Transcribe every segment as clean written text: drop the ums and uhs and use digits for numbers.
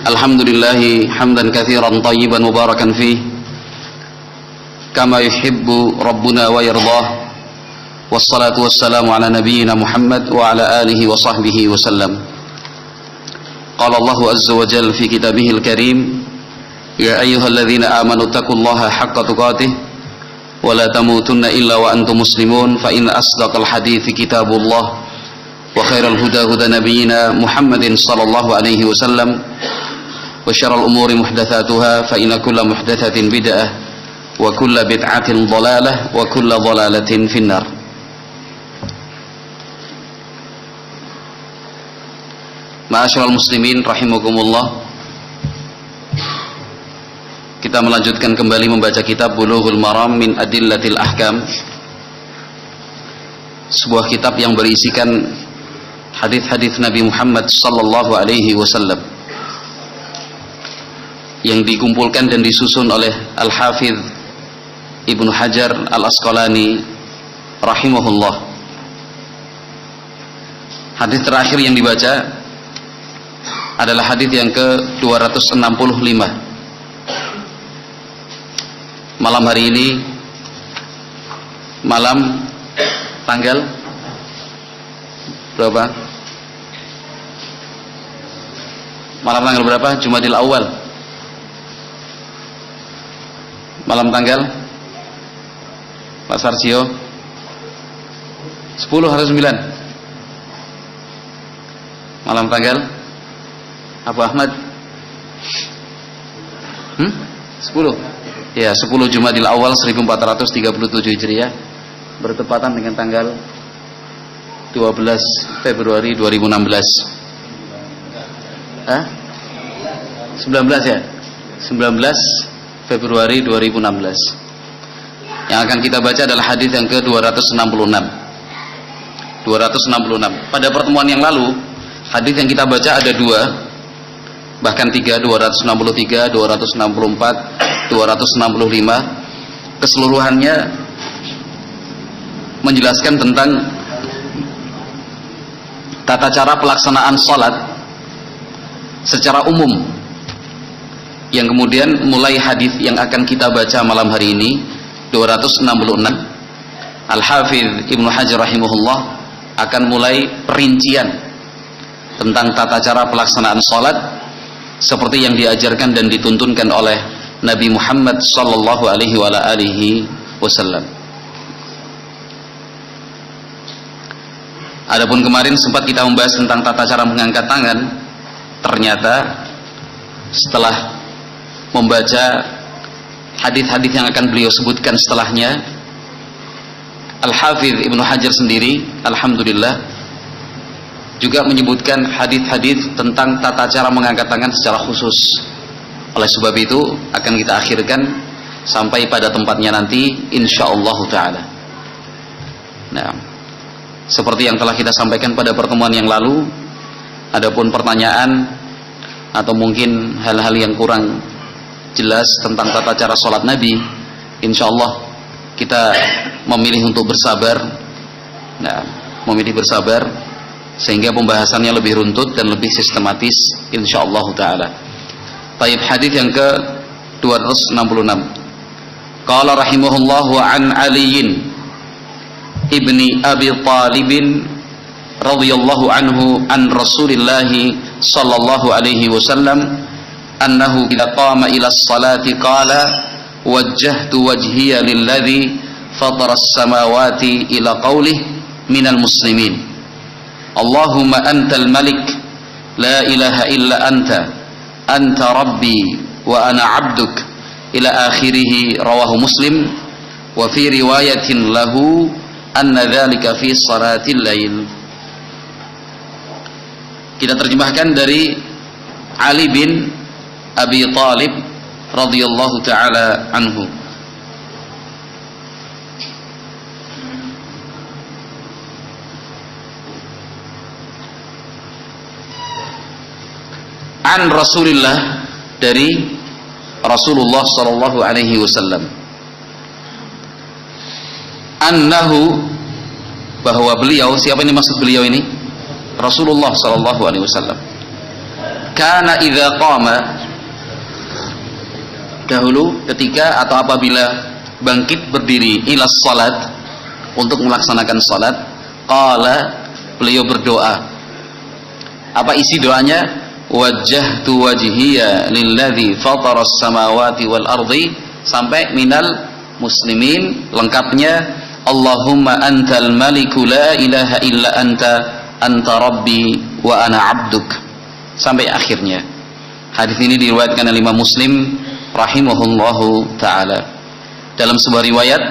Alhamdulillahi hamdan katsiran tayyiban mubarakan fih kama yuhibbu rabbuna wa yardah. Wassalatu wassalamu ala nabiyyina Muhammad wa ala alihi wa sahbihi wa sallam. Qala Allahu azza wa jalla fi kitabihil karim, ya ayyuhalladzina amanu taqullaha haqqa tuqatih wa la tamutunna illa wa antum muslimun, fa inna asdaqal hadithi kitabullah wa khairal huda huda nabiyyina Muhammadin sallallahu alaihi wasallam wa syarrul umuri muhdatsatuha fa inna kulla muhdatsatin bid'ah wa kulla bid'atin dhalalah wa kulla dhalalatin finnar. Ma'asyiral muslimin rahimakumullah, kita melanjutkan kembali membaca kitab Bulughul Maram min Adillatil Ahkam, sebuah kitab yang berisikan hadis-hadis Nabi Muhammad sallallahu alaihi wasallam yang dikumpulkan dan disusun oleh Al-Hafidz Ibnu Hajar Al-Asqalani rahimahullah. Hadis terakhir yang dibaca adalah hadis yang ke-265. Malam hari ini, malam tanggal berapa? Malam tanggal berapa? Jumadil Awal. Malam tanggal Pak Sarjio 10 atau 9? Malam tanggal Abu Ahmad 10? Ya, 10 Jumadil Awal 1437 Hijriah, bertepatan dengan tanggal 12 Februari 2016. 19 ya? 19 Februari 2016. Yang akan kita baca adalah hadis yang ke-266. Pada pertemuan yang lalu, hadis yang kita baca ada 2, bahkan 3, 263, 264, 265. Keseluruhannya menjelaskan tentang tata cara pelaksanaan salat secara umum, yang kemudian mulai hadis yang akan kita baca malam hari ini 266, Al-Hafidz Ibnu Hajar rahimahullah akan mulai perincian tentang tata cara pelaksanaan salat seperti yang diajarkan dan dituntunkan oleh Nabi Muhammad sallallahu alaihi wasallam. Adapun kemarin sempat kita membahas tentang tata cara mengangkat tangan. Ternyata setelah membaca hadis-hadis yang akan beliau sebutkan setelahnya, Al-Hafidz Ibnu Hajar sendiri alhamdulillah juga menyebutkan hadis-hadis tentang tata cara mengangkat tangan secara khusus. Oleh sebab itu akan kita akhirkan sampai pada tempatnya nanti insyaallah taala. Nah, seperti yang telah kita sampaikan pada pertemuan yang lalu, adapun pertanyaan atau mungkin hal-hal yang kurang jelas tentang tata cara sholat Nabi, insyaallah kita memilih untuk bersabar. Nah, memilih bersabar sehingga pembahasannya lebih runtut dan lebih sistematis insyaallah taala. Baik, hadis yang ke-266. Qala rahimahullah wa an Ali ibni Abi Talib radhiyallahu anhu an Rasulillah sallallahu alaihi wasallam annahu idza qama ila as-salati qala wajjahtu wajhiya lilladzi fatara as-samawati ila qawlihi minal muslimin Allahumma antal malik la ilaha illa anta rabbi wa ana abduk ila akhirih, rawahu Muslim. Wa fi riwayatin lahu anna dzalika fi salatil lail. Kita terjemahkan dari Ali bin Abi Talib radhiyallahu taala anhu. An Rasulillah, dari Rasulullah sallallahu alaihi wasallam, annahu, bahwa beliau, siapa ini maksud beliau ini? Rasulullah sallallahu alaihi wasallam. kana idza qama, dahulu ketika atau apabila bangkit berdiri ila salat, untuk melaksanakan salat, qala, beliau berdoa. Apa isi doanya? Wajjahtu wajhiya lilladzi fataras samawati wal ardi sampai minal muslimin, lengkapnya Allahumma antal maliku la ilaha illa anta rabbi wa ana abduk, sampai akhirnya. Hadis ini diriwayatkan oleh Imam Muslim rahimahullahu taala. Dalam sebuah riwayat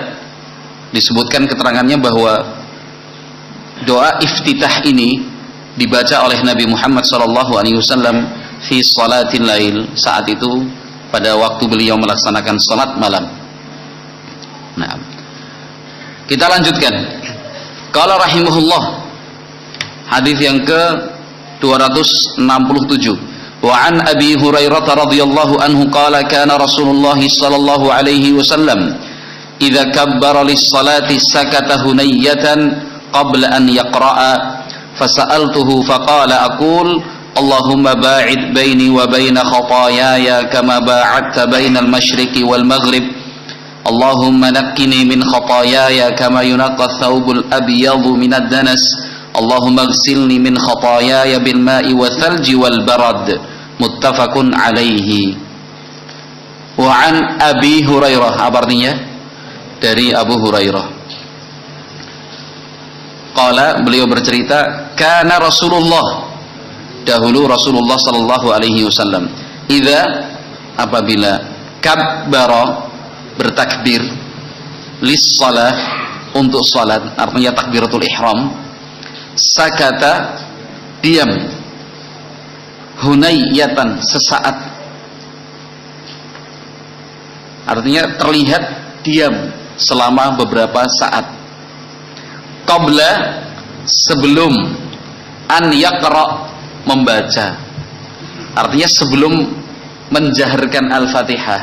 disebutkan keterangannya bahwa doa iftitah ini dibaca oleh Nabi Muhammad SAW fi salatil lail, saat itu pada waktu beliau melaksanakan salat malam. Nah, kita lanjutkan. Qala rahimahullah, hadis yang ke 267. Wa an Abi Hurairah radhiyallahu anhu qala kana Rasulullah sallallahu alaihi wasallam idza kabbara lis-salati sakata hunayyatan qabla an yaqra'a fasa'altuhu faqala aqul Allahumma ba'id baini wa baina khataayaya kama ba'adta bainal masyriqi wal maghrib Allahumma naqqini min khataayaya kama yunaqqa ath-thawbul abyadu minad danas Allahumma ighsilni min khataayaya bil ma'i wath thalji wal barad. Muttafaqun alaihi. Wa an Abi Hurairah, apa artinya? Dari Abu Hurairah. Qala, beliau bercerita, kana Rasulullah, dahulu Rasulullah sallallahu alaihi wasallam, idza, apabila kabbara, bertakbir, lis salah, untuk salat, artinya takbiratul ihram, sakata, diam, hunayyatan, sesaat, artinya terlihat diam selama beberapa saat, qabla, sebelum, an yaqra, membaca, artinya sebelum menjaharkan Al-Fatihah,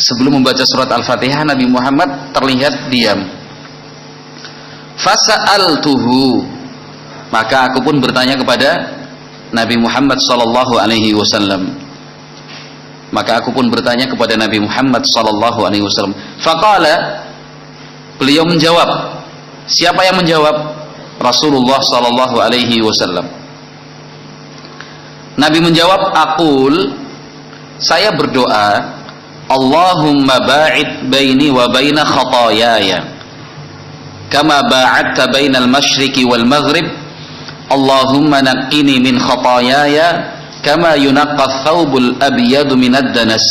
sebelum membaca surat Al-Fatihah Nabi Muhammad terlihat diam. Fasa'altuhu, maka aku pun bertanya kepada Nabi Muhammad sallallahu alaihi wasallam. Maka aku pun bertanya kepada Nabi Muhammad sallallahu alaihi wasallam. Faqala, beliau menjawab. Siapa yang menjawab? Rasulullah sallallahu alaihi wasallam. Nabi menjawab, aqul, saya berdoa, Allahumma ba'id baini wa baina khataayaya kama ba'adta bainal masyriqi wal maghrib Allahumma naqqini min khataayaya kama yunaqqa ath-thawbul abyadu minad danas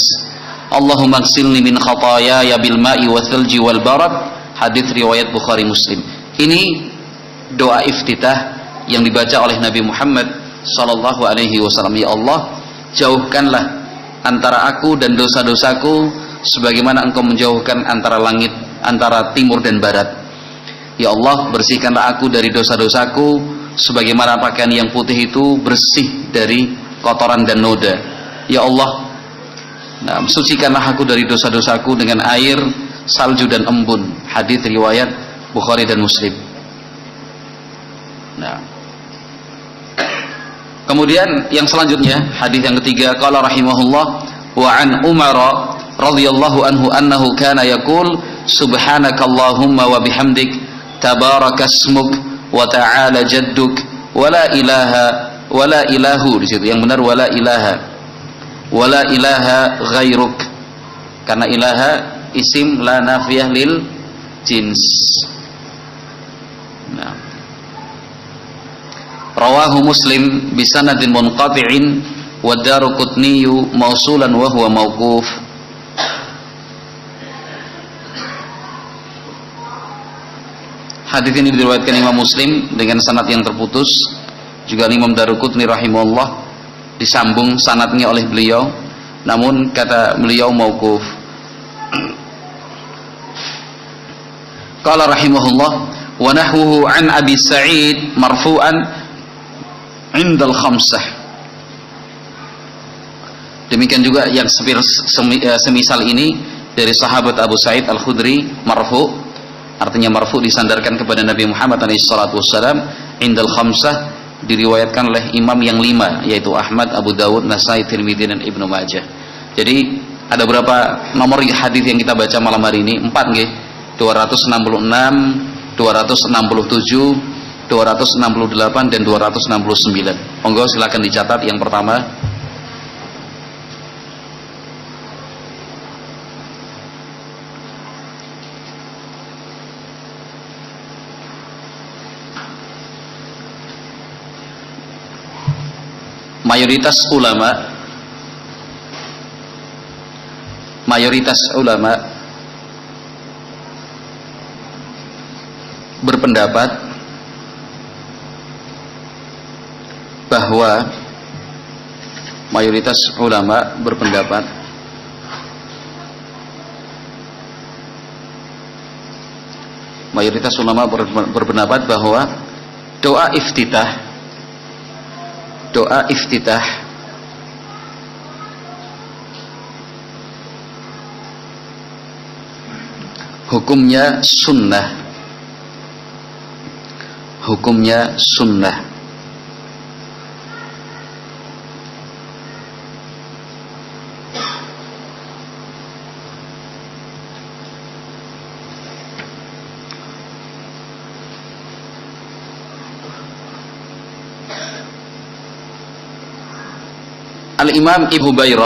Allahumma ighsilni min khataayaya bil ma'i wath thalji wal barad. Hadis riwayat Bukhari Muslim. Ini doa iftitah yang dibaca oleh Nabi Muhammad sallallahu alaihi wasallam. Ya Allah, jauhkanlah antara aku dan dosa-dosaku sebagaimana Engkau menjauhkan antara langit, antara timur dan barat. Ya Allah, bersihkanlah aku dari dosa-dosaku sebagaimana pakaian yang putih itu bersih dari kotoran dan noda. Ya Allah, sucikanlah aku dari dosa-dosaku dengan air, salju dan embun. Hadis riwayat Bukhari dan Muslim. Nah, kemudian yang selanjutnya, hadis yang ketiga, qala rahimahullah, wa an Umar radhiyallahu anhu annahu kana yaqul subhanakallahumma wa bihamdik tabarakasmuk wa ta'ala jadduk wa la ilahu, di situ yang benar wa la ilaha ghairuk, karena ilaha isim la nafiyah lil jins. Nah, rawahu Muslim bisanadin munqati'in wa Daruqutni mausulan wa huwa mauquf. Hadis ini diriwayatkan Imam Muslim dengan sanad yang terputus, juga Imam Daruqutni rahimahullah disambung sanadnya oleh beliau, namun kata beliau mauquf. Qala rahimahullah wa nahwuhu an Abi Sa'id marfu'an indal khamsah. Demikian juga yang semisal ini dari sahabat Abu Sa'id Al-Khudri marfu', artinya marfu' disandarkan kepada Nabi Muhammad SAW indal khamsah, diriwayatkan oleh imam yang 5, yaitu Ahmad, Abu Dawud, Nasai, Tirmidzi dan Ibnu Majah. Jadi ada berapa nomor hadis yang kita baca malam hari ini? 4 nggih. 266, 267, 268 dan 269. Monggo silakan dicatat. Yang pertama, mayoritas ulama berpendapat bahwa doa iftitah hukumnya sunnah. Al-Imam Ibnu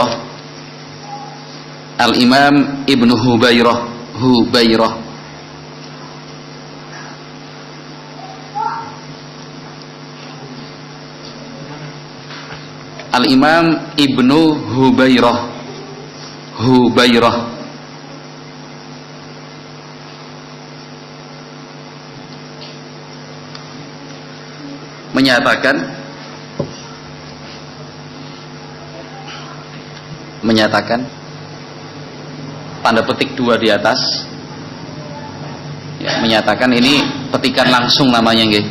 Hubairah menyatakan tanda petik 2 di atas ya, menyatakan, ini petikan langsung namanya nggih.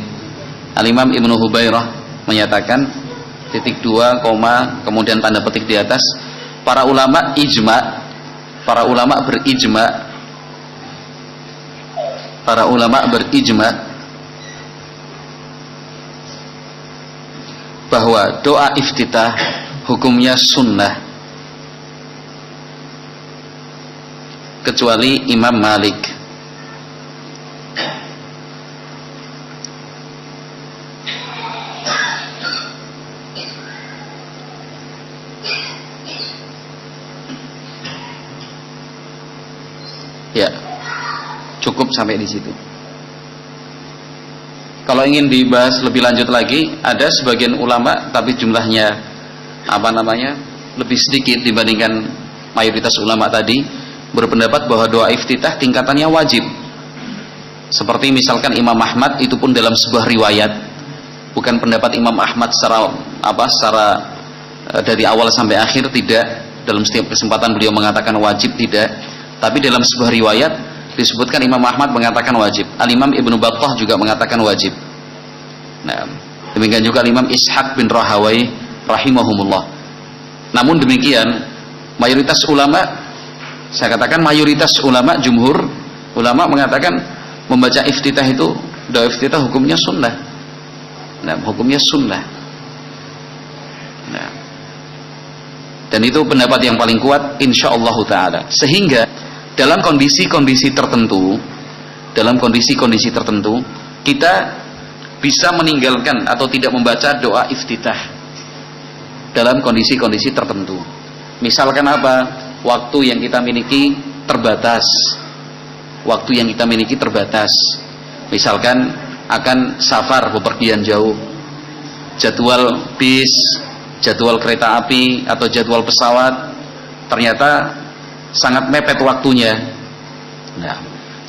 Al-Imam Ibnu Hubairah menyatakan titik 2, kemudian tanda petik di atas, para ulama berijma bahwa doa iftitah hukumnya sunnah, kecuali Imam Malik. Ya, cukup sampai di situ. Kalau ingin dibahas lebih lanjut lagi, ada sebagian ulama tapi jumlahnya lebih sedikit dibandingkan mayoritas ulama tadi, berpendapat bahwa doa iftitah tingkatannya wajib. Seperti misalkan Imam Ahmad, itu pun dalam sebuah riwayat, bukan pendapat Imam Ahmad secara dari awal sampai akhir, tidak. Dalam setiap kesempatan beliau mengatakan wajib, tidak. Tapi dalam sebuah riwayat disebutkan Imam Ahmad mengatakan wajib. Al-Imam Ibnu Battah juga mengatakan wajib. Nah, demikian juga Imam Ishaq bin Rahawai rahimahumullah. Namun demikian, mayoritas ulama, saya katakan mayoritas ulama, jumhur ulama mengatakan membaca iftitah itu, doa iftitah hukumnya sunnah. Nah, hukumnya sunnah. Nah, dan itu pendapat yang paling kuat insyaallah taala. Sehingga dalam kondisi-kondisi tertentu, kita bisa meninggalkan atau tidak membaca doa iftitah dalam kondisi-kondisi tertentu. Misalkan apa? Waktu yang kita miliki terbatas. Misalkan akan safar, bepergian jauh, jadwal bis, jadwal kereta api atau jadwal pesawat ternyata sangat mepet waktunya. Nah,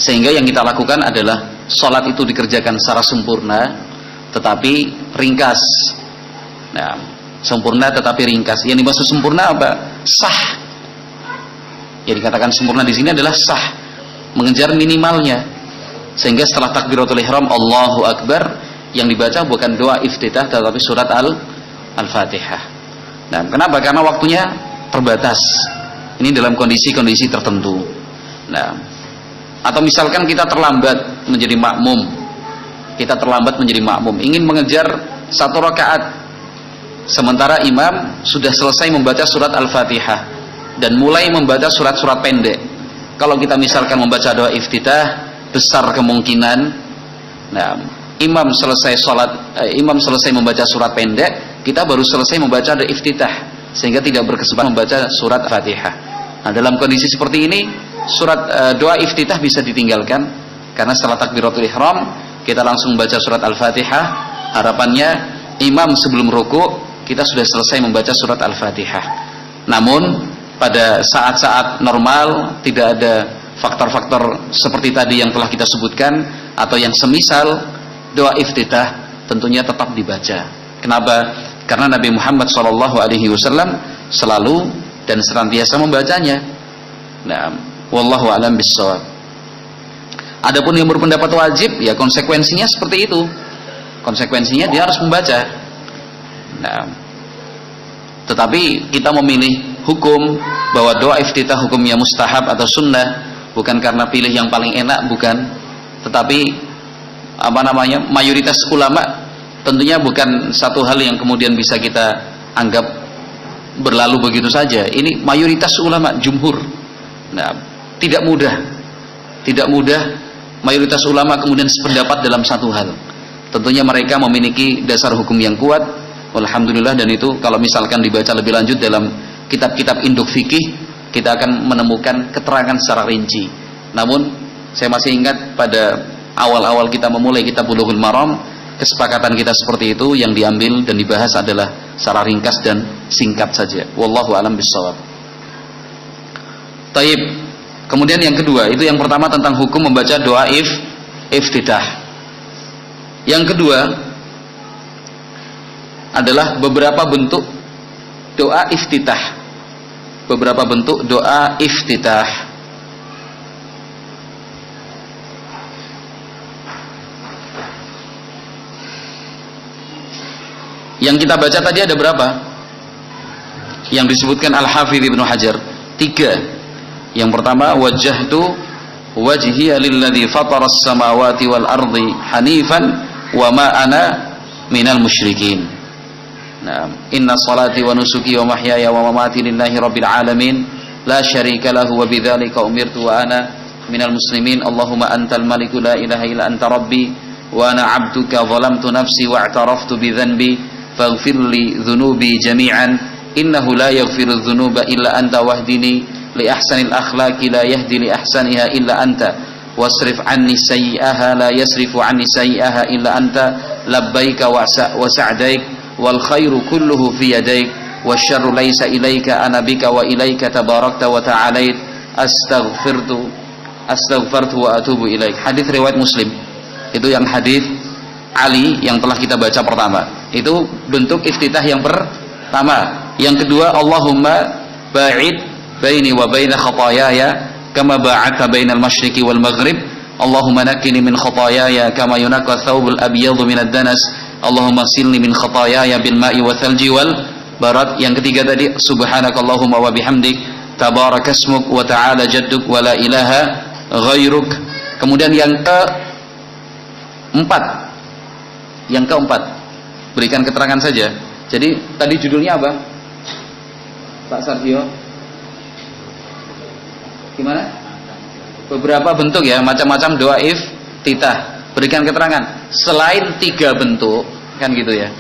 sehingga yang kita lakukan adalah sholat itu dikerjakan secara sempurna tetapi ringkas. Nah, sempurna tetapi ringkas. Yang dimaksud sempurna apa? Sah. Yang dikatakan sempurna di sini adalah sah, mengejar minimalnya. Sehingga setelah takbiratul ihram Allahu Akbar, yang dibaca bukan doa iftitah tetapi surat Al-Fatihah. Nah, kenapa? Karena waktunya terbatas. Ini dalam kondisi-kondisi tertentu. Nah, atau misalkan kita terlambat menjadi makmum, ingin mengejar 1 rakaat, sementara imam sudah selesai membaca surat Al-Fatihah dan mulai membaca surat-surat pendek. Kalau kita misalkan membaca doa iftitah, besar kemungkinan imam selesai membaca surat pendek, kita baru selesai membaca doa iftitah, sehingga tidak berkesempatan membaca surat Al-Fatihah. Nah, dalam kondisi seperti ini, doa iftitah bisa ditinggalkan, karena setelah takbiratul ihram kita langsung membaca surat Al-Fatihah. Harapannya imam sebelum rukuk kita sudah selesai membaca surat Al-Fatihah. Namun pada saat-saat normal tidak ada faktor-faktor seperti tadi yang telah kita sebutkan, atau yang semisal, doa iftitah tentunya tetap dibaca. Kenapa? Karena Nabi Muhammad SAW selalu dan senantiasa membacanya. Nah, wallahu a'lam bissawab. Adapun yang berpendapat wajib, ya konsekuensinya seperti itu. Konsekuensinya dia harus membaca. Nah, tetapi kita memilih hukum bahwa doa iftitah hukumnya mustahab atau sunnah, bukan karena pilih yang paling enak, bukan. Tetapi mayoritas ulama tentunya bukan satu hal yang kemudian bisa kita anggap berlalu begitu saja. Ini mayoritas ulama, jumhur. Nah, tidak mudah mayoritas ulama kemudian sependapat dalam satu hal. Tentunya mereka memiliki dasar hukum yang kuat, alhamdulillah, dan itu kalau misalkan dibaca lebih lanjut dalam kitab-kitab induk fikih, kita akan menemukan keterangan secara rinci. Namun saya masih ingat pada awal-awal kita memulai kitab Bulughul Maram, kesepakatan kita seperti itu, yang diambil dan dibahas adalah secara ringkas dan singkat saja. Wallahu a'lam bishawab. Taib. Kemudian yang kedua, itu yang pertama tentang hukum membaca doa iftitah. Yang kedua adalah beberapa bentuk doa iftitah. Beberapa bentuk doa iftitah. Yang kita baca tadi ada berapa? Yang disebutkan Al-Hafidh Ibnu Hajar, 3. Yang pertama, wajjahtu wajhiya lilladzi fataras samawati wal ardi hanifan wa ma ana minal musyrikin. Nah, inna salati wa nusuki wa mahyaya wa mamati lillahi rabbil alamin la syarika lahu wa bidzalika umirtu wa ana minal muslimin. Allahumma antal maliku la ilaha illa anta rabbi wa ana 'abduka zalamtu nafsi wa i'taraftu bi dzanbi faghfir li dhunubi jami'an innahu la yaghfiru dhunuba illa anta wahdini li ahsanil akhlaqi la yahdi li ahsaniha illa anta wasrif anni sayyi'aha la yasrifu anni sayyi'aha illa anta labbaika wa sa'daik wal khairu kulluhu fi yadaik wasyarru laysa ilaika ana bika wa ilaika tabarakta wa ta'alait astaghfartu wa atubu ilaik. Hadis riwayat Muslim. Itu yang hadis Ali yang telah kita baca pertama. Itu bentuk iftitah yang pertama. Yang kedua, Allahumma ba'id baini wa baina khataayaya kama ba'adta bainal masyriqi wal maghrib. Allahumma naqqini min khataayaya kama yunaqqa thawbul abyadu minad danas. Allahumma silni min khataayaya bil ma'i wa thalji wal barad. Yang ketiga tadi, subhanakallahumma wa bihamdik tabarakasmuk wa ta'ala jadduk wa la ilaha ghairuk. Kemudian yang keempat, berikan keterangan saja. Jadi tadi judulnya apa, Pak Sardio? Gimana? Beberapa bentuk ya, macam-macam doa iftitah. Berikan keterangan. Selain 3 bentuk, kan gitu ya.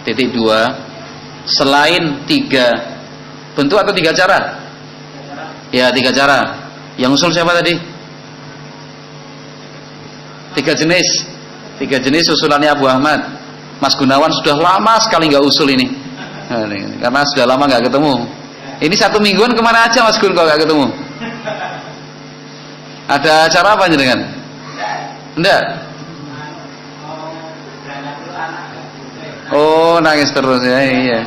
Titik 2. Selain 3 bentuk atau 3 cara? Ya, 3 cara. Yang usul siapa tadi? 3 jenis. 3 jenis usulannya Abu Ahmad. Mas Gunawan sudah lama sekali nggak usul ini. Nah, ini karena sudah lama nggak ketemu. Ini 1 mingguan kemana aja Mas Gun kalau nggak ketemu? Ada acara apa jenengan? Enggak. Oh, nangis terus ya. Iya.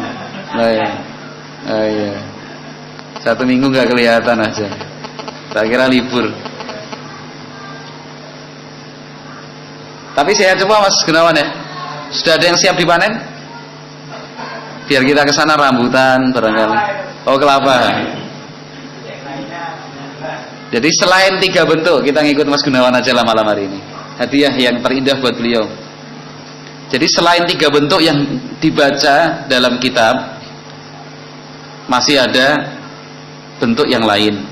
Nah, iya. Oh, iya. 1 minggu nggak kelihatan aja. Tak kira libur. Tapi saya coba Mas Gunawan ya. Sudah ada yang siap dipanen? Biar kita ke sana rambutan barangkali. Oh, kelapa. Jadi selain 3 bentuk, kita ngikut Mas Gunawan aja lah malam hari ini. Hadiah yang terindah buat beliau. Jadi selain 3 bentuk yang dibaca dalam kitab, masih ada bentuk yang lain,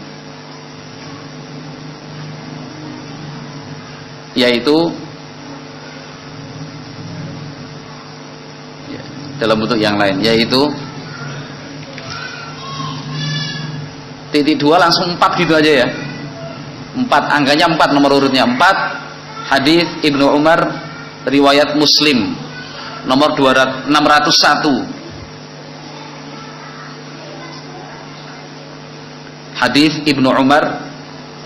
yaitu dalam bentuk yang lain, yaitu titik 2 langsung 4 gitu aja ya. 4, angkanya 4, nomor urutnya 4. Hadis Ibnu Umar riwayat Muslim nomor 601. Hadis Ibnu Umar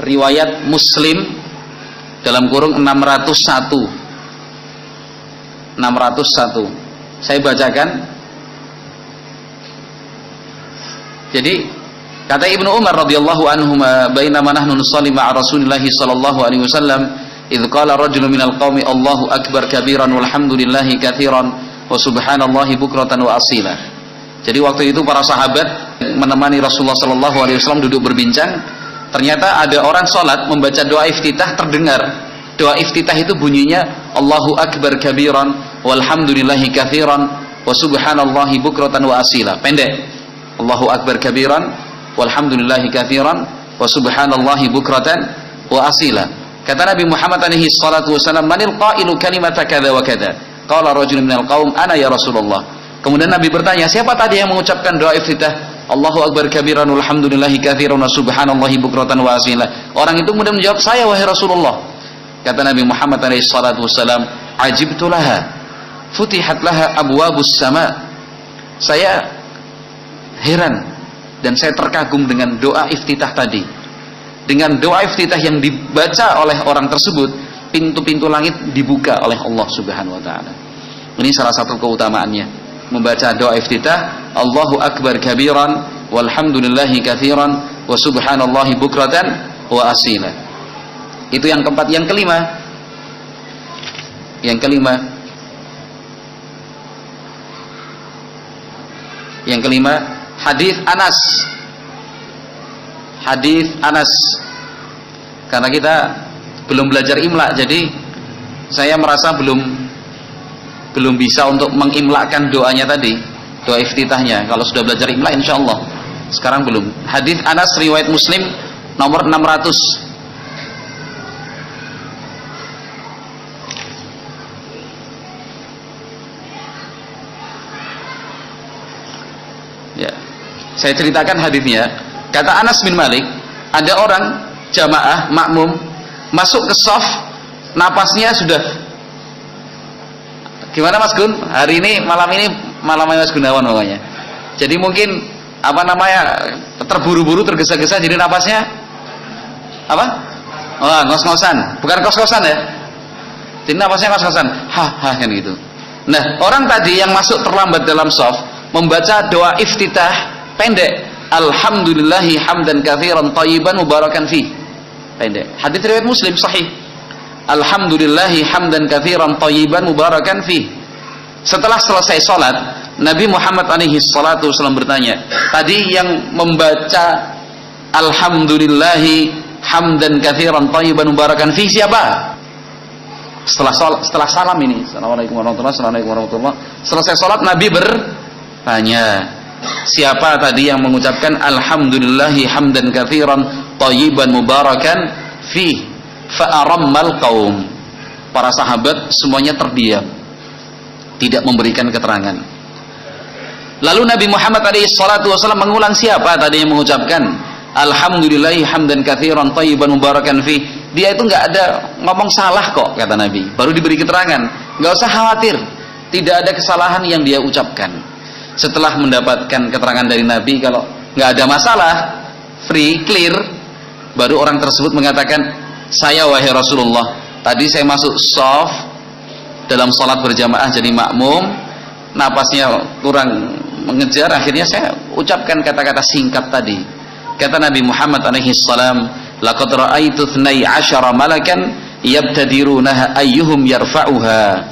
riwayat Muslim dalam kurung 601. Saya bacakan. Jadi kata Ibnu Umar radhiyallahu anhu, bainama nahnu nusalli ma'a Rasulillah sallallahu alaihi wasallam, idz qala rajulun minal qaumi Allahu akbar kabiran walhamdulillahi katsiran wa subhanallahi bukratan wa asila. Jadi waktu itu para sahabat menemani Rasulullah sallallahu alaihi wasallam duduk berbincang. Ternyata ada orang salat membaca doa iftitah, terdengar doa iftitah itu bunyinya Allahu akbar kabiran walhamdulillahi katsiran wa subhanallahi bukratan wa asila. Pendek. Allahu akbar kabiran walhamdulillahi katsiran wa subhanallahi bukratan wa asila. Kata Nabi Muhammad alaihi salatu wasallam, manil qailu kalimata kadza wa kadza? Qala rajulun minal qaum ana ya Rasulullah. Kemudian Nabi bertanya, siapa tadi yang mengucapkan doa iftitah Allahu akbar kabiran walhamdulillahi katsiran wa subhanallahi bukratan wa asila? Orang itu kemudian menjawab, saya wahai Rasulullah. Kata Nabi Muhammad alaihi salatu wasallam, ajibtu laha futihat laha abwabus sama. Saya heran dan saya terkagum dengan doa iftitah tadi. Dengan doa iftitah yang dibaca oleh orang tersebut, pintu-pintu langit dibuka oleh Allah Subhanahu wa taala. Ini salah satu keutamaannya, membaca doa iftitah Allahu akbar kabiran walhamdulillahi katsiran wa subhanallahi bukratan wa asila. Itu yang keempat. Yang kelima, hadis Anas. Karena kita belum belajar imla, jadi saya merasa belum bisa untuk mengimlakan doanya tadi, doa iftitahnya. Kalau sudah belajar imla insyaallah. Sekarang belum. Hadis Anas riwayat Muslim nomor 600. Ya. Saya ceritakan hadisnya. Kata Anas bin Malik, ada orang jamaah makmum masuk ke shaf, napasnya sudah gimana Mas Gun? Hari ini malamnya Mas Gunawan pokoknya. Jadi mungkin terburu-buru, tergesa-gesa, jadi napasnya apa? Oh, ngos-ngosan. Bukan kos-kosan ya. Jadi napasnya ngos-ngosan. Kan gitu. Nah, orang tadi yang masuk terlambat dalam shaf membaca doa iftitah pendek, alhamdulillahi hamdan katsiran thayyiban mubarakan fi. Pendek. Hadis riwayat Muslim sahih. Alhamdulillahi hamdan katsiran thayyiban mubarakan fi. Setelah selesai salat, Nabi Muhammad alaihi salatu wasallam bertanya, tadi yang membaca alhamdulillahi hamdan katsiran thayyiban mubarakan fi siapa? Setelah salam ini, assalamualaikum warahmatullahi wabarakatuh. Selesai salat Nabi bertanya, siapa tadi yang mengucapkan alhamdulillahi hamdan katsiran thayyiban mubarakan fi? Fa'arammal qaum. Para sahabat semuanya terdiam, tidak memberikan keterangan. Lalu Nabi Muhammad SAW mengulang, siapa tadi yang mengucapkan alhamdulillahi hamdan katsiran thayyiban mubarakan fi? Dia itu enggak ada ngomong salah kok, kata Nabi. Baru diberi keterangan. Enggak usah khawatir, tidak ada kesalahan yang dia ucapkan. Setelah mendapatkan keterangan dari Nabi kalau enggak ada masalah, free, clear, baru orang tersebut mengatakan, saya wahai Rasulullah, tadi saya masuk shaf dalam salat berjamaah jadi makmum, napasnya kurang mengejar, akhirnya saya ucapkan kata-kata singkat tadi. Kata Nabi Muhammad alaihi salam, laqad ra'aitu 12 malakan yabtadirunaha ayyuhum yarfa'uha.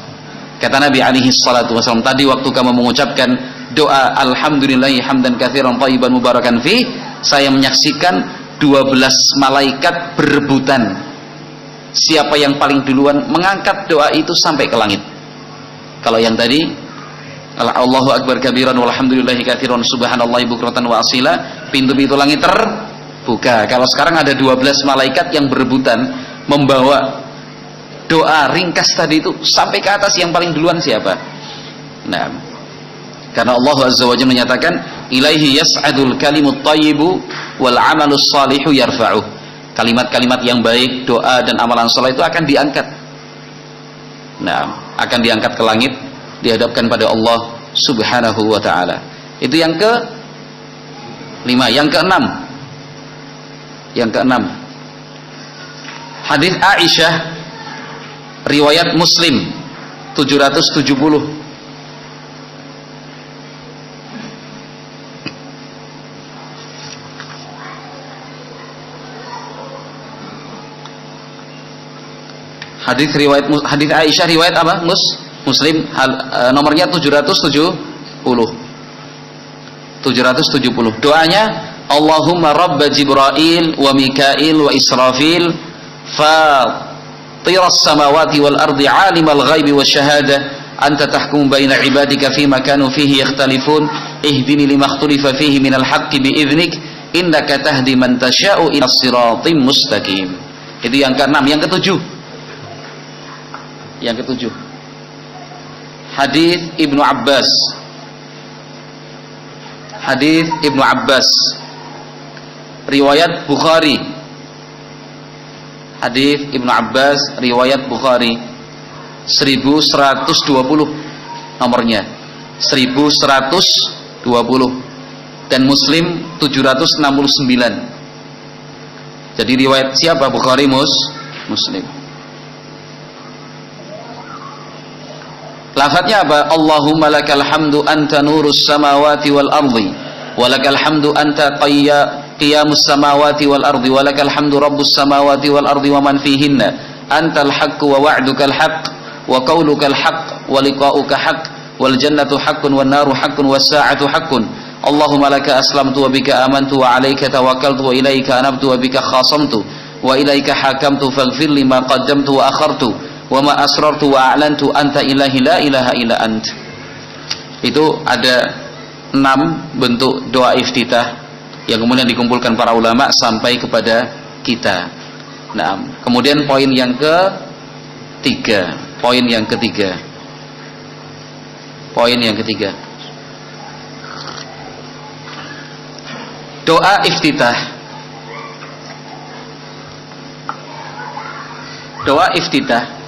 Kata Nabi alaihi salatu wasallam, tadi waktu kamu mengucapkan doa alhamdulillahi hamdan katsiran thayyiban mubarakan fi, saya menyaksikan 12 malaikat berebutan siapa yang paling duluan mengangkat doa itu sampai ke langit. Kalau yang tadi Allahu akbar kabiran walhamdulillahi katsiran subhanallahi bukratan wa asila, pintu-pintu langit terbuka. Kalau sekarang ada 12 malaikat yang berebutan membawa doa ringkas tadi itu sampai ke atas, yang paling duluan siapa? Nah, karena Allah Azza wa Jalla menyatakan ilaihi yas'adul kalimut thayyibu wal amalus salihu yarfa'uh. Kalimat-kalimat yang baik, doa dan amalan saleh itu akan diangkat. Nah, akan diangkat ke langit, dihadapkan pada Allah Subhanahu wa taala. Itu yang ke-5, yang ke-6. Yang ke-6. Hadis Aisyah riwayat Muslim 770. Hadis Aisyah riwayat apa? Muslim nomornya 770. Doanya Allahumma rabb Jibril wa Mikail wa Israfil fatiras samawati wal ardi alimal ghaibi wasyahada anta tahkum baina ibadika fima kanu fihi yakhtalifun ihdini lima ikhtalafa fihi minal haqqi biiznik innaka tahdi man tasha'u ila siratim mustaqim. Itu yang ke-6. Yang ke-7 hadis Ibnu Abbas. Hadis Ibnu Abbas riwayat Bukhari. Hadis Ibnu Abbas riwayat Bukhari 1120 nomornya, 1120, dan Muslim 769. Jadi riwayat siapa? Bukhari, Muslim. Lafadznya apa? Allahumma lakal hamdu anta nurus samawati wal ardi walakal hamdu anta qiyamus samawati wal ardi walakal hamdu rabbus samawati wal ardi wa man fihinna antal haqqu wa wa'dukal haqq wa qaulukal haqq wa liqa'uka haqq wal jannatu haqqun wan naru haqqun was sa'atu haqqun Allahumma laka aslamtu wa bika amantu wa alayka tawakkaltu wa ilayka anabtu wa bika khasamtu wa ilayka hakamtu faghfir lima qaddamtu wa akhartu wa ma asrartu wa a'lantu anta ilahi la ilaha illa ant. Itu ada 6 bentuk doa iftitah yang kemudian dikumpulkan para ulama sampai kepada kita. Nah, kemudian poin yang ketiga. Doa iftitah. Doa iftitah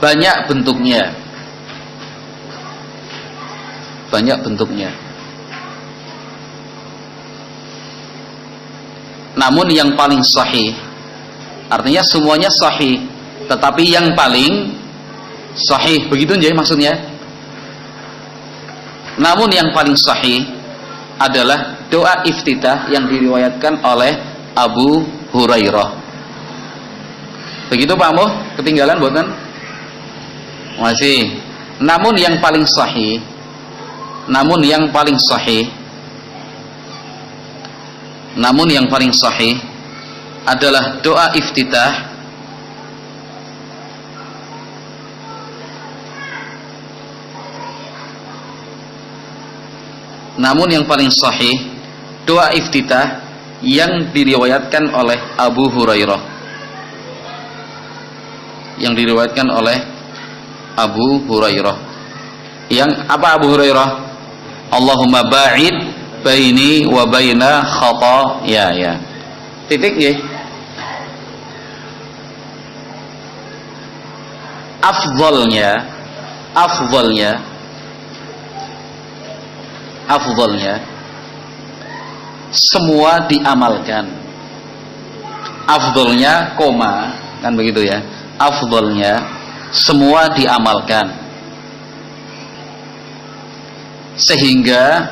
banyak bentuknya. Namun yang paling sahih, artinya semuanya sahih, tetapi yang paling sahih, begitu aja maksudnya. Namun yang paling sahih adalah doa iftitah yang diriwayatkan oleh Abu Hurairah. Begitu Pak Moh? Ketinggalan buatan? Masih. Namun yang paling sahih adalah doa iftitah yang diriwayatkan oleh Abu Hurairah. Yang apa Abu Hurairah? Allahumma ba'id baini wa baina khataaya. Titik nggih. Afdalnya semua diamalkan. Afdalnya koma, kan begitu ya. Afdalnya semua diamalkan, sehingga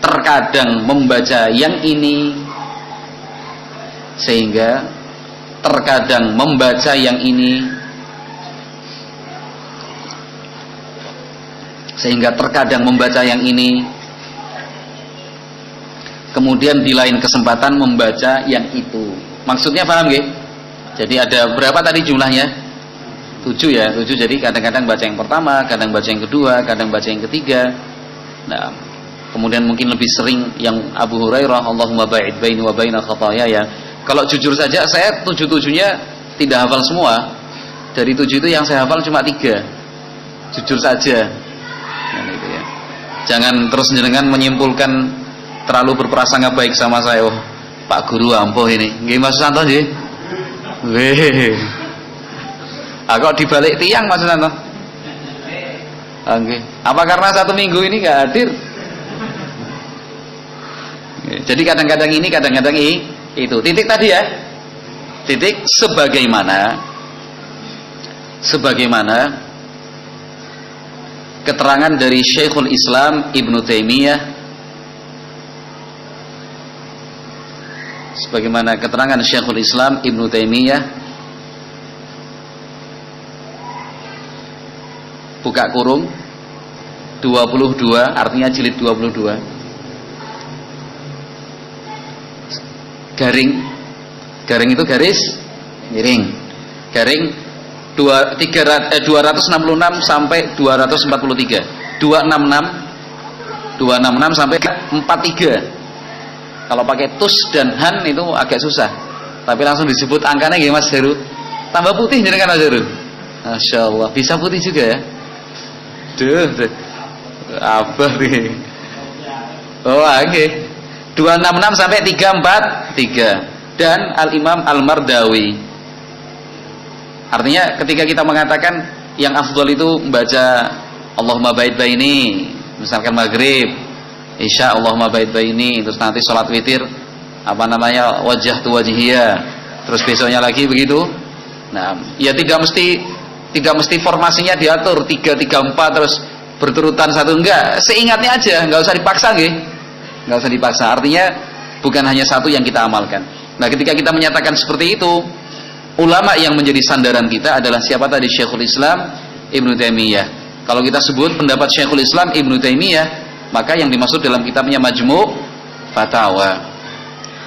terkadang membaca yang ini, kemudian di lain kesempatan membaca yang itu. Maksudnya paham nggih? Jadi ada berapa tadi jumlahnya? 7 ya, 7. Jadi kadang-kadang baca yang pertama, kadang baca yang kedua, kadang baca yang ketiga. Nah, kemudian mungkin lebih sering yang Abu Hurairah, Allahumma ba'id baini wa baina khataaya. Kalau jujur saja saya 7-7-nya tidak hafal semua. Dari 7 itu yang saya hafal cuma 3. Jujur saja. Nah, itu ya. Jangan terus jenengan menyimpulkan terlalu berprasangka baik sama saya. Oh, Pak Guru ampuh ini. Nggih Mas Santo nggih. Weh. Kok dibalik tiang Mas Santo? Oke. Apa karena 1 minggu ini nggak hadir? Jadi kadang-kadang ini, kadang-kadang itu. Titik tadi ya. Titik sebagaimana keterangan dari Syekhul Islam Ibnu Taimiyah, sebagaimana keterangan Syekhul Islam Ibnu Taimiyah, buka kurung 22, artinya jilid 22, garing itu garis miring, garing 266 sampai 243, 266 sampai 43. Kalau pakai tus dan han itu agak susah, tapi langsung disebut angkanya gimana Mas Heru? Tambah putih jadi kan Mas Heru? Masya Allah, bisa putih juga ya. Duh. Abah nih. Oh, oke. 266 sampai 343 dan Al-Imam Al-Mardawi. Artinya ketika kita mengatakan yang afdal itu membaca Allahumma ba'id baini, misalkan maghrib, isya Allahumma ba'id baini, terus nanti sholat witir wajah tu wajhiyah, terus besoknya lagi begitu. Nah, ya tidak mesti formasinya diatur 3, 3, 4 terus berturutan satu, enggak, seingatnya aja, enggak usah dipaksa nggih. Enggak usah dipaksa. Artinya bukan hanya satu yang kita amalkan. Nah, ketika kita menyatakan seperti itu, ulama yang menjadi sandaran kita adalah siapa tadi? Syekhul Islam Ibnu Taimiyah. Kalau kita sebut pendapat Syekhul Islam Ibnu Taimiyah, maka yang dimaksud dalam kitabnya Majmu' Fatawa.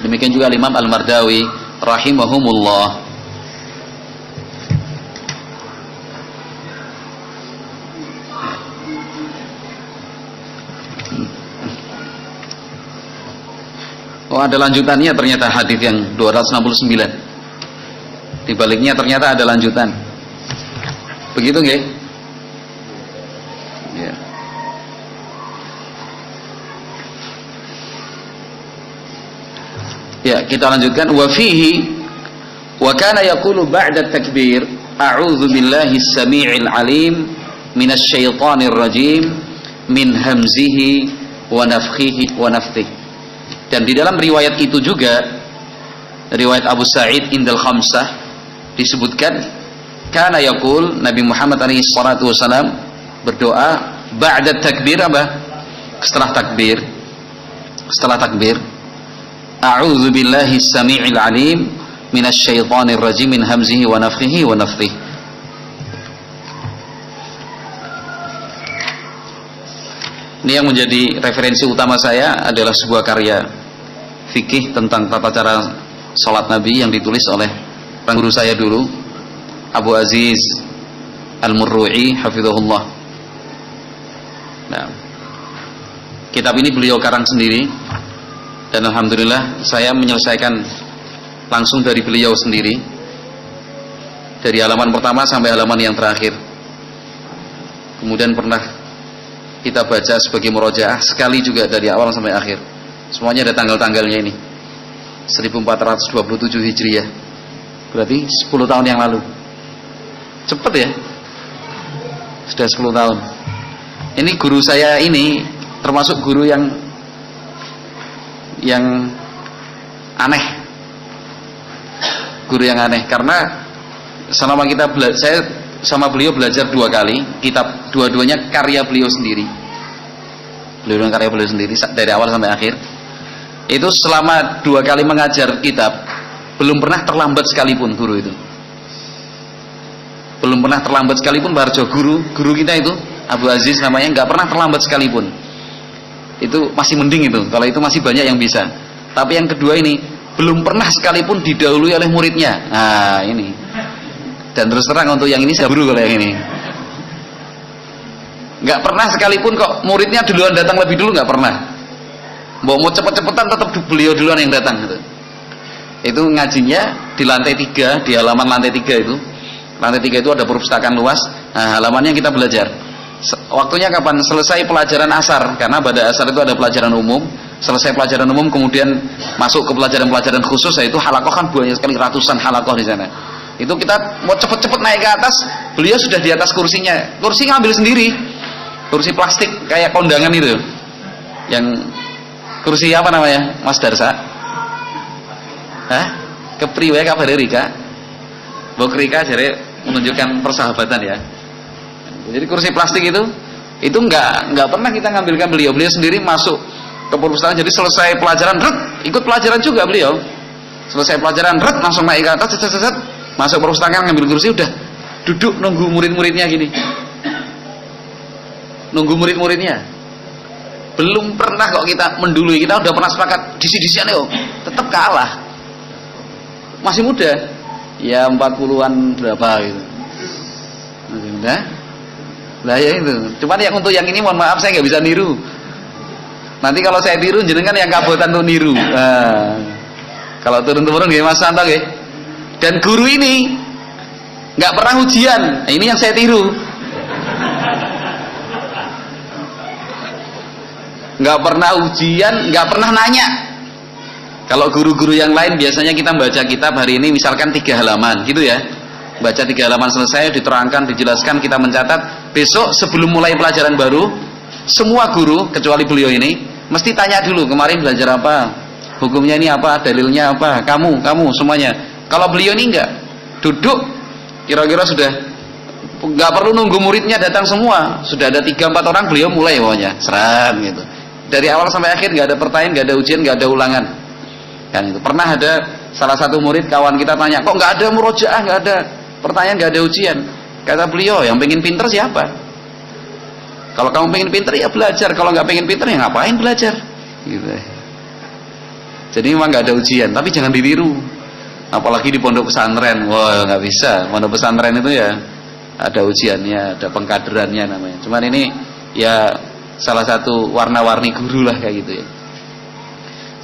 Demikian juga Imam Al-Mardawi rahimahumullah. Oh, ada lanjutannya ternyata hadis yang 269. Di baliknya ternyata ada lanjutan. Begitu nggih? Ya. Ya, kita lanjutkan. Wa fihi wa kana yaqulu ba'da takbir a'udzu billahi as-sami'il 'alim minasy syaithanir rajim min hamzihi wa nafthihi wa nafthihi. Dan di dalam riwayat itu juga, riwayat Abu Sa'id Indal Khamsah, disebutkan kana yaqul, Nabi Muhammad alaihi salatu wasalam berdoa ba'da takbir, apa? Setelah takbir a'udzu billahi as-sami'il 'alim minasy syaithanir rajim min hamzihi wa nafthihi wa nafthihi. Ini yang menjadi referensi utama saya adalah sebuah karya fikih tentang tata cara salat Nabi yang ditulis oleh guru saya dulu, Abu Aziz Al-Murru'i hafizahullah. Nah, kitab ini beliau karang sendiri dan alhamdulillah saya menyelesaikan langsung dari beliau sendiri, dari halaman pertama sampai halaman yang terakhir. Kemudian pernah kita baca sebagai murojaah sekali juga dari awal sampai akhir. Semuanya ada tanggal-tanggalnya ini. 1427 Hijriah. Berarti 10 tahun yang lalu. Cepet ya? Sudah 10 tahun. Ini guru saya ini termasuk guru yang aneh. Guru yang aneh karena selama kita saya sama beliau belajar 2 kali, kitab dua-duanya karya beliau sendiri. Karya beliau sendiri dari awal sampai akhir. Itu selama 2 kali mengajar kitab, belum pernah terlambat sekalipun guru itu. Belum pernah terlambat sekalipun Barjo, guru kita itu Abu Aziz namanya, nggak pernah terlambat sekalipun. Itu masih mending itu. Kalau itu masih banyak yang bisa. Tapi yang kedua ini belum pernah sekalipun didahului oleh muridnya. Nah ini, dan terus terang untuk yang ini saya buru kalau yang ini nggak pernah sekalipun kok muridnya duluan datang lebih dulu, nggak pernah. Mau cepet-cepetan tetap beliau duluan yang datang gitu. Itu ngajinya di lantai 3, di halaman lantai 3 itu. Lantai 3 itu ada perpustakaan luas. Nah, halamannya kita belajar. Waktunya kapan? Selesai pelajaran asar, karena pada asar itu ada pelajaran umum. Selesai pelajaran umum kemudian masuk ke pelajaran-pelajaran khusus, yaitu halakoh, kan banyak sekali, ratusan halakoh di sana. Itu kita mau cepet-cepet naik ke atas, beliau sudah di atas kursinya. Kursi ngambil sendiri. Kursi plastik kayak kondangan itu. Yang kursi apa namanya, Mas Darsa? Hah? Kepriwe kabar Rika? Mbok Rika jadi menunjukkan persahabatan ya. Jadi kursi plastik itu nggak pernah kita ngambilkan beliau. Beliau sendiri masuk ke perpustakaan. Jadi selesai pelajaran, ikut pelajaran juga beliau. Selesai pelajaran, langsung naik ke atas, masuk perpustakaan, ngambil kursi, udah duduk nunggu murid-muridnya gini. Nunggu murid-muridnya. Belum pernah kok kita mendului. Kita udah pernah sepakat disi-disian yo, tetap kalah. Masih muda. Ya 40-an berapa gitu. Masih muda. Lah ya itu. Cuman yang untuk yang ini mohon maaf saya nggak bisa niru. Nanti kalau saya tiru jenengan yang kabotan untuk niru. Nah, kalau turun-turun nggih Mas Santo nggih. Dan guru ini nggak pernah ujian. Nah, ini yang saya tiru. Nggak pernah ujian, nggak pernah nanya. Kalau guru-guru yang lain biasanya kita baca kitab hari ini misalkan 3 halaman gitu ya, baca 3 halaman selesai, diterangkan, dijelaskan, kita mencatat. Besok sebelum mulai pelajaran baru, semua guru kecuali beliau ini mesti tanya dulu, kemarin belajar apa, hukumnya ini apa, dalilnya apa, kamu semuanya. Kalau beliau ini enggak, duduk kira-kira sudah nggak perlu nunggu muridnya datang semua, sudah ada 3-4 orang, beliau mulai pokoknya seram gitu. Dari awal sampai akhir nggak ada pertanyaan, nggak ada ujian, nggak ada ulangan. Kan itu. Pernah ada salah satu murid kawan kita tanya, kok nggak ada murojaah, nggak ada pertanyaan, nggak ada ujian. Kata beliau, yang pengen pinter siapa? Kalau kamu pengen pinter ya belajar, kalau nggak pengen pinter ya ngapain belajar? Gitu. Jadi memang nggak ada ujian, tapi jangan ditiru. Apalagi di pondok pesantren, wah nggak bisa. Pondok pesantren itu ya ada ujiannya, ada pengkaderannya namanya. Cuman ini ya salah satu warna-warni guru lah kayak gitu ya.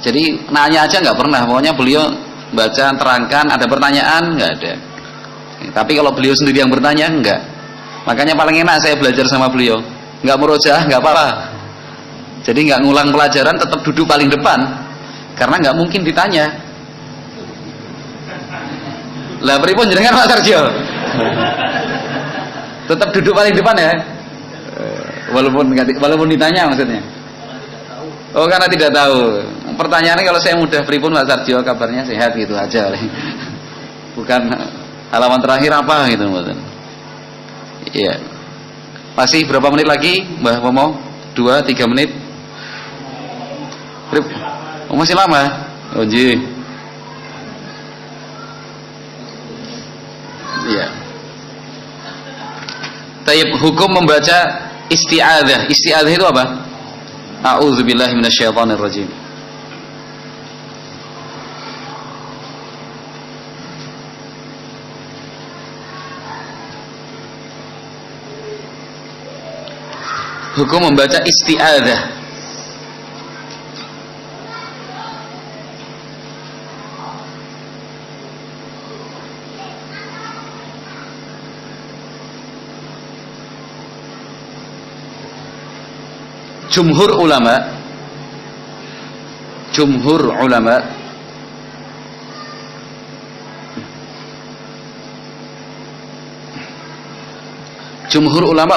Jadi nanya aja nggak pernah, pokoknya beliau baca, terangkan, ada pertanyaan nggak ada. Tapi kalau beliau sendiri yang bertanya enggak. Makanya paling enak saya belajar sama beliau. Nggak murojaah nggak apa-apa. Jadi nggak ngulang pelajaran, tetap duduk paling depan, karena nggak mungkin ditanya. Lah pripun jenengan Mas Sarjo? Tetap duduk paling depan ya. Walaupun ditanya maksudnya. Oh karena tidak tahu. Pertanyaannya kalau saya mudah, pripun Mas Sarjo, kabarnya sehat gitu aja. Bukan halaman terakhir apa gitu maksudnya. Iya. Masih berapa menit lagi Mbah Momo? 2-3 menit. Oh, masih lama. Oh ji. Iya. Taib, hukum membaca isti'adzah. Isti'adzah itu apa? A'udzubillahi minasyaitonirrajim. Hukum membaca isti'adzah. Jumhur ulama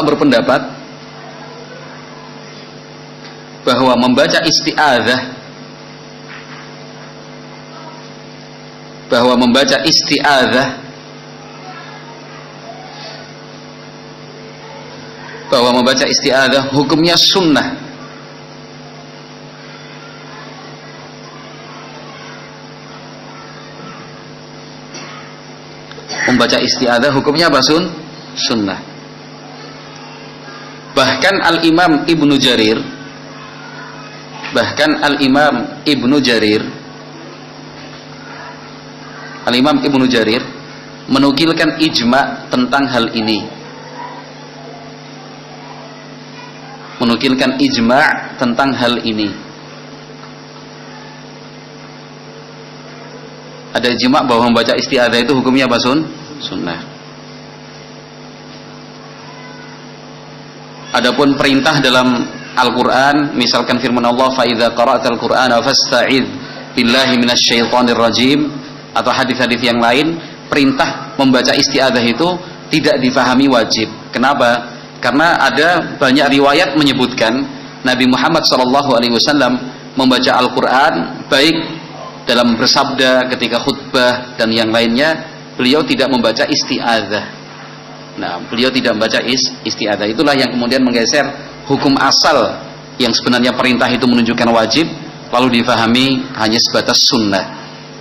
berpendapat bahwa membaca isti'adzah hukumnya sunnah. Membaca isti'adzah hukumnya apa? Sunnah. Bahkan Al-Imam Ibnu Jarir Al-Imam Ibnu Jarir menukilkan ijma' tentang hal ini. Menukilkan ijma' tentang hal ini. Ada ijma' bahwa membaca isti'adzah itu hukumnya apa, sunnah. Adapun perintah dalam Al-Quran, misalkan firman Allah, فَإِذَا قَرَأْتَ الْقُرْآنَ فَاسْتَعِذْ بِاللَّهِ مِنَ الشَّيْطَانِ الرَّجِيمِ, atau hadis-hadis yang lain, perintah membaca isti'adzah itu tidak difahami wajib. Kenapa? Karena ada banyak riwayat menyebutkan Nabi Muhammad SAW membaca Al-Quran, baik dalam bersabda, ketika khutbah, dan yang lainnya, beliau tidak membaca isti'adzah. Nah, beliau tidak membaca isti'adzah. Itulah yang kemudian menggeser hukum asal yang sebenarnya perintah itu menunjukkan wajib, lalu difahami hanya sebatas sunnah.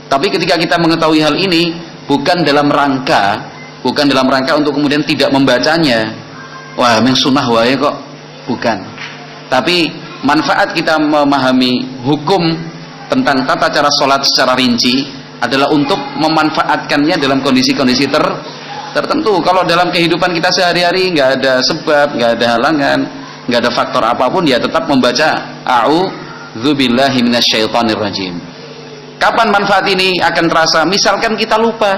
Tapi ketika kita mengetahui hal ini, bukan dalam rangka untuk kemudian tidak membacanya, wah memang sunnah wae kok, bukan. Tapi manfaat kita memahami hukum tentang tata cara sholat secara rinci adalah untuk memanfaatkannya dalam kondisi-kondisi tertentu. Kalau dalam kehidupan kita sehari-hari nggak ada sebab, nggak ada halangan, nggak ada faktor apapun, ya tetap membaca a'udzubillahi minasyaitonirrajim. Kapan manfaat ini akan terasa? Misalkan kita lupa,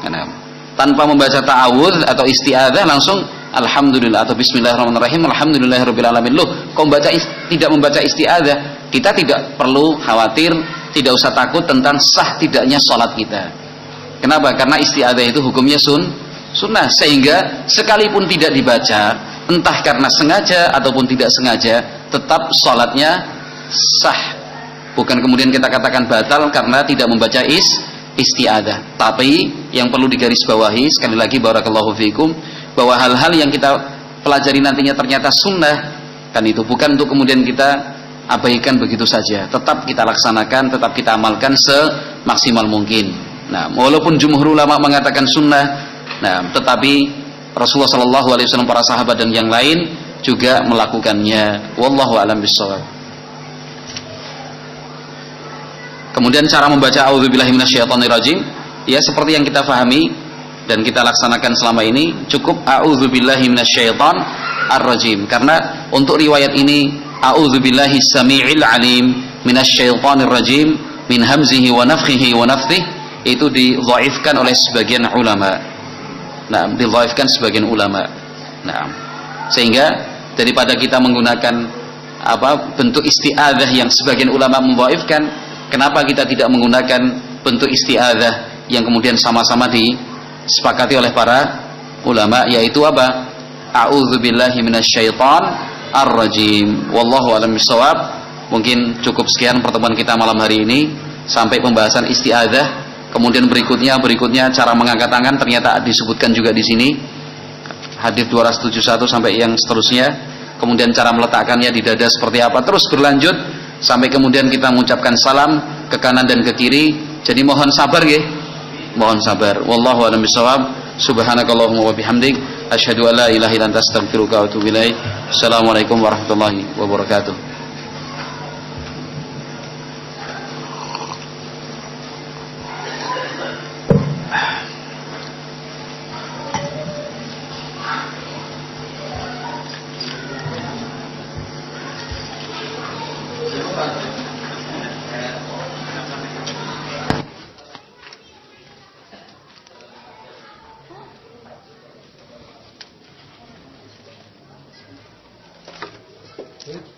karena tanpa membaca ta'awudz atau isti'adzah langsung alhamdulillah atau bismillahirrahmanirrahim alhamdulillahirabbil alamin. Loh, kok tidak membaca isti'adzah? Kita tidak perlu khawatir, tidak usah takut tentang sah tidaknya salat kita. Kenapa? Karena isti'adzah itu hukumnya sunnah, sehingga sekalipun tidak dibaca, entah karena sengaja ataupun tidak sengaja, tetap salatnya sah. Bukan kemudian kita katakan batal karena tidak membaca isti'adzah. Tapi yang perlu digarisbawahi sekali lagi, barakallahu fikum, bahwa hal-hal yang kita pelajari nantinya ternyata sunnah, kan itu bukan untuk kemudian kita abaikan begitu saja. Tetap kita laksanakan, tetap kita amalkan semaksimal mungkin. Nah, walaupun jumhur ulama mengatakan sunnah, nah, tetapi Rasulullah SAW, para sahabat dan yang lain juga melakukannya. Wallahu a'lam bishawab. Kemudian cara membaca a'udzubillahi minasyaitonirrajim, ya seperti yang kita fahami dan kita laksanakan selama ini, cukup a'udzubillahi minasyaitonirrajim. Karena untuk riwayat ini, a'udzubillahi samii'il alim minasyaitonirrajim min hamzihi wa nafthihi wa nafthihi, itu didhaifkan oleh sebagian ulama. Nah, didhaifkan sebagian ulama. Nah, sehingga daripada kita menggunakan bentuk isti'adzah yang sebagian ulama mendhaifkan, kenapa kita tidak menggunakan bentuk isti'adzah yang kemudian sama-sama disepakati oleh para ulama, yaitu apa? A'udzubillahi minasyaitonirrajim. Wallahu a'lam bishawab. Mungkin cukup sekian pertemuan kita malam hari ini sampai pembahasan isti'adzah. Kemudian berikutnya cara mengangkat tangan ternyata disebutkan juga di sini. Hadis 271 sampai yang seterusnya. Kemudian cara meletakkannya di dada seperti apa, terus berlanjut sampai kemudian kita mengucapkan salam ke kanan dan ke kiri. Jadi mohon sabar nggih. Mohon sabar. Wallahu a'lam bishawab. Subhanakallahumma wa bihamdik asyhadu an la ilaha illa anta astaghfiruka wa atubu ilaik. Assalamualaikum warahmatullahi wabarakatuh. Good.